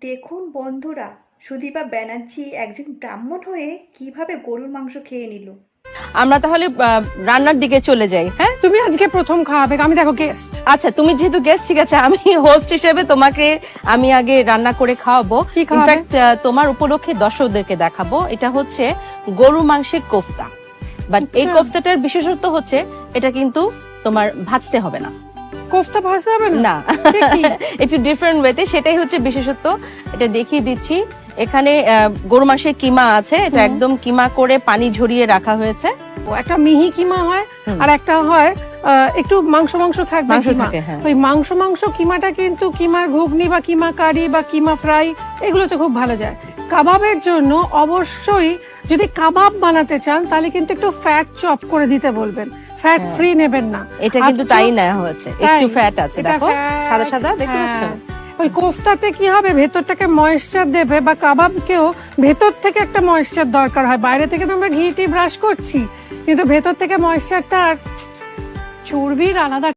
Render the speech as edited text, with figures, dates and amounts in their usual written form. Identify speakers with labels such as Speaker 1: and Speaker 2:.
Speaker 1: দেখুন বন্ধুরা, সুদীপা ব্যানার্জি একজন ব্রাহ্মণ হয়ে কিভাবে গরুর মাংস খেয়ে নিল।
Speaker 2: আমরা তাহলে রান্নার দিকে চলে যাই। হ্যাঁ,
Speaker 3: তুমি আজকে প্রথম খাওয়াবে, আমি দেখো গেস্ট।
Speaker 2: আচ্ছা তুমি যেহেতু গেস্ট, ঠিক আছে, আমি হোস্ট হিসেবে তোমাকে আমি আগে রান্না করে খাওয়াবো।
Speaker 3: কি খাওয়াবে?
Speaker 2: ইনফ্যাক্ট তোমার উপলক্ষে দর্শকদেরকে দেখাবো। এটা হচ্ছে গরু মাংসের কোফতা, বাট এই কোফতাটার বিশেষত্ব হচ্ছে এটা কিন্তু তোমার ভাজতে হবে না।
Speaker 3: কোফতা ভাজতে হবে না?
Speaker 2: না, একটু ডিফারেন্ট ওয়েতে, সেটাই হচ্ছে বিশেষত্ব। এটা দেখিয়ে দিচ্ছি। এখানে গরু মাংসের কিমা আছে, এটা একদম কিমা করে পানি ঝরিয়ে রাখা হয়েছে।
Speaker 3: একটা মিহি কিমা হয় আর একটা হয় একটু মাংস মাংস থাকবে
Speaker 2: মাংস
Speaker 3: কিমা।
Speaker 2: থাকে, হ্যাঁ।
Speaker 3: ওই মাংস মাংস কিমাটা কিন্তু কিমার ঘুগনি বা কিমা কারি বা কিমা ফ্রাই এগুলোতে খুব ভালো যায়। কাবাবের জন্য অবশ্যই যদি কাবাব বানাতে চান তাহলে কিন্তু একটু ফ্যাট চপ করে দিতে বলবেন, ফ্যাট ফ্রি নেবেন না।
Speaker 2: এটা কিন্তু তাই নেওয়া হয়েছে, একটু ফ্যাট আছে, দেখো সাদা সাদা দেখতে পাচ্ছ।
Speaker 3: ওই কোফতাতে কি হবে, ভেতরটাকে ময়েশ্চার দেবে, বা কাবাবকেও ভেতর থেকে একটা ময়েশ্চার দরকার হয়। বাইরে থেকে তো আমরা ঘি টি ব্রাশ করছি, কিন্তু ভেতর থেকে ময়েশ্চারটা, চর্বির আলাদা